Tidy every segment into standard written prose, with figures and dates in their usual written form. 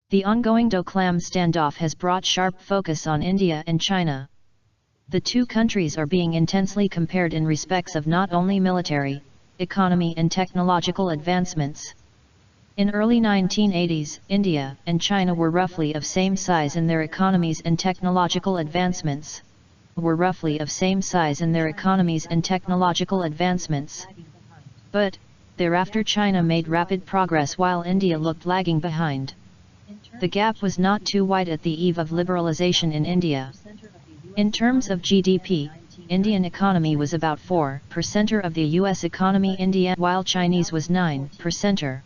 The ongoing Doklam standoff has brought sharp focus on India and China. The two countries are being intensely compared in respects of not only military, economy and technological advancements. In early 1980s, India and China were roughly of same size in their economies and technological advancements. But, thereafter China made rapid progress while India looked lagging behind. The gap was not too wide at the eve of liberalization in India. In terms of GDP, Indian economy was about 4% of the US economy while Chinese was 9%.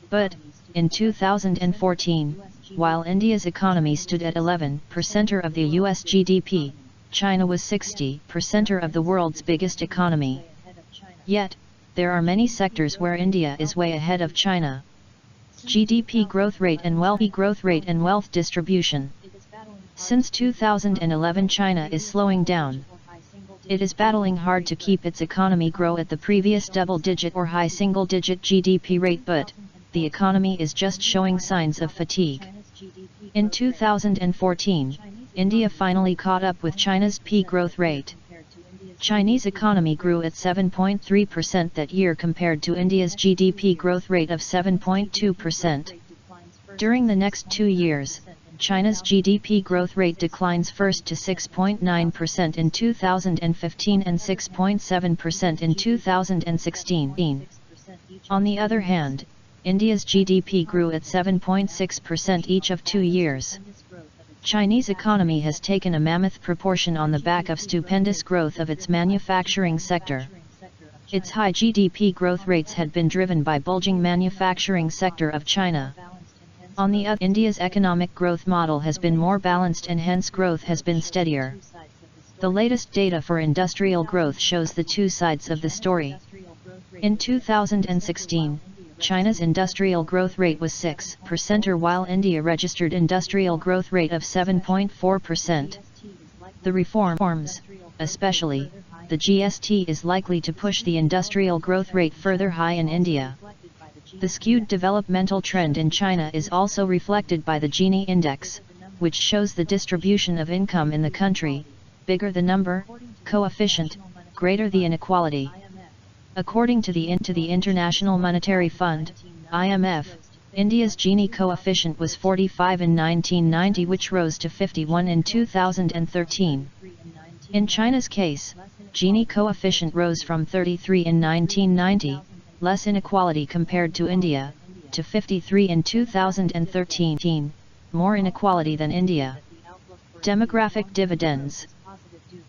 But, in 2014, while India's economy stood at 11% of the US GDP, China was 60% of the world's biggest economy. Yet, there are many sectors where India is way ahead of China. GDP growth rate and wealth distribution. Since 2011 China is slowing down. It is battling hard to keep its economy grow at the previous double-digit or high single-digit GDP rate, but the economy is just showing signs of fatigue. In 2014, India finally caught up with China's peak growth rate. Chinese economy grew at 7.3% that year compared to India's GDP growth rate of 7.2%. During the next 2 years, China's GDP growth rate declines first to 6.9% in 2015 and 6.7% in 2016. On the other hand, India's GDP grew at 7.6% each of 2 years. Chinese economy has taken a mammoth proportion on the back of stupendous growth of its manufacturing sector. Its high GDP growth rates had been driven by bulging manufacturing sector of China. On the other, India's economic growth model has been more balanced and hence growth has been steadier. The latest data for industrial growth shows the two sides of the story. In 2016, China's industrial growth rate was 6%, while India registered industrial growth rate of 7.4%. The reforms, especially the GST, is likely to push the industrial growth rate further high in India. The skewed developmental trend in China is also reflected by the Gini index, which shows the distribution of income in the country. Bigger the number, coefficient, greater the inequality. According to the International Monetary Fund, IMF, India's Gini coefficient was 45 in 1990, which rose to 51 in 2013. In China's case, Gini coefficient rose from 33 in 1990, less inequality compared to India, to 53 in 2013, more inequality than India. Demographic dividends.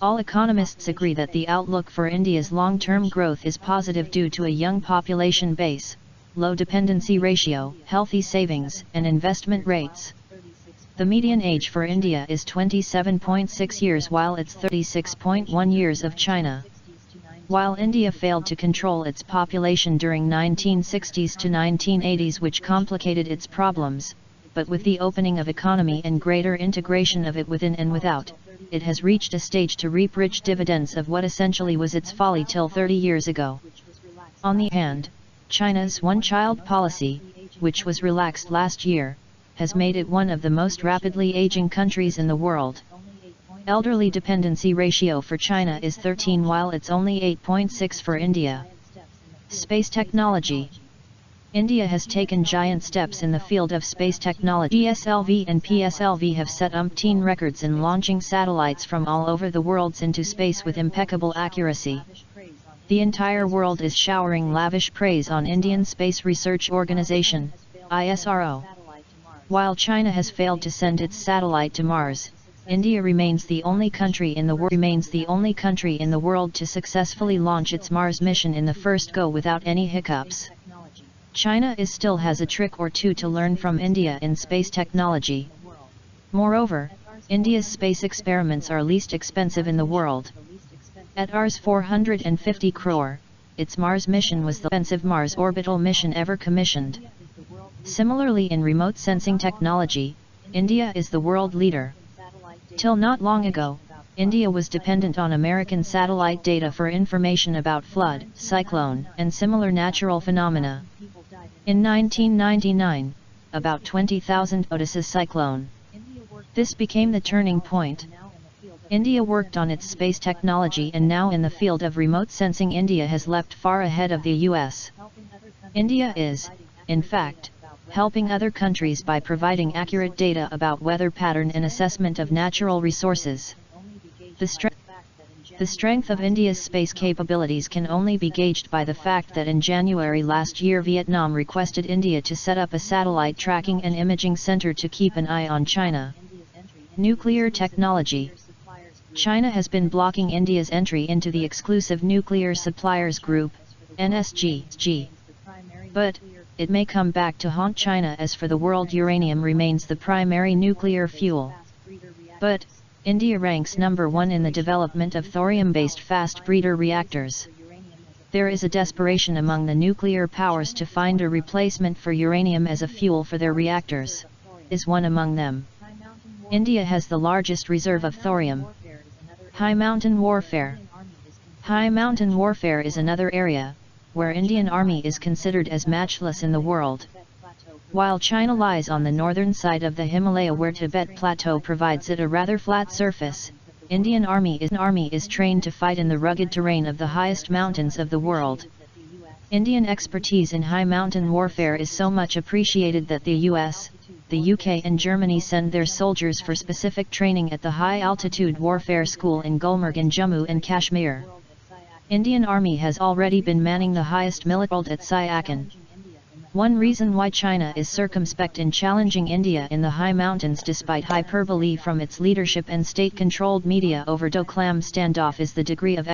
All economists agree that the outlook for India's long-term growth is positive due to a young population base, low dependency ratio, healthy savings and investment rates. The median age for India is 27.6 years while it's 36.1 years of China. While India failed to control its population during 1960s to 1980s, which complicated its problems, but with the opening of economy and greater integration of it within and without, it has reached a stage to reap rich dividends of what essentially was its folly till 30 years ago. On the other hand, China's one-child policy, which was relaxed last year, has made it one of the most rapidly aging countries in the world. Elderly dependency ratio for China is 13 while it's only 8.6 for India. Space technology. India has taken giant steps in the field of space technology. GSLV and PSLV have set umpteen records in launching satellites from all over the world into space with impeccable accuracy. The entire world is showering lavish praise on Indian Space Research Organisation, ISRO. While China has failed to send its satellite to Mars, India remains the only country in the world to successfully launch its Mars mission in the first go without any hiccups. China still has a trick or two to learn from India in space technology. Moreover, India's space experiments are least expensive in the world. At Rs 450 crore, its Mars mission was the most expensive Mars orbital mission ever commissioned. Similarly, in remote sensing technology, India is the world leader. Till not long ago, India was dependent on American satellite data for information about flood, cyclone, and similar natural phenomena. In 1999, about 20,000 Otis cyclone. This became the turning point. India worked on its space technology, and now in the field of remote sensing India has leapt far ahead of the US. India is, in fact, helping other countries by providing accurate data about weather pattern and assessment of natural resources. The strength of India's space capabilities can only be gauged by the fact that in January last year Vietnam requested India to set up a satellite tracking and imaging center to keep an eye on China. Nuclear technology. China has been blocking India's entry into the Exclusive Nuclear Suppliers Group, NSG. But, it may come back to haunt China, as for the world uranium remains the primary nuclear fuel. But, India ranks number 1 in the development of thorium-based fast breeder reactors. There is a desperation among the nuclear powers to find a replacement for uranium as a fuel for their reactors. Is one among them. India has the largest reserve of thorium. High mountain warfare. High mountain warfare is another area where Indian Army is considered as matchless in the world. While China lies on the northern side of the Himalaya, where Tibet Plateau provides it a rather flat surface, Indian Army is trained to fight in the rugged terrain of the highest mountains of the world. Indian expertise in high mountain warfare is so much appreciated that the US, the UK and Germany send their soldiers for specific training at the High Altitude Warfare School in Gulmarg in Jammu and Kashmir. Indian Army has already been manning the highest military at Siachen. One reason why China is circumspect in challenging India in the high mountains despite hyperbole from its leadership and state-controlled media over Doklam standoff is the degree of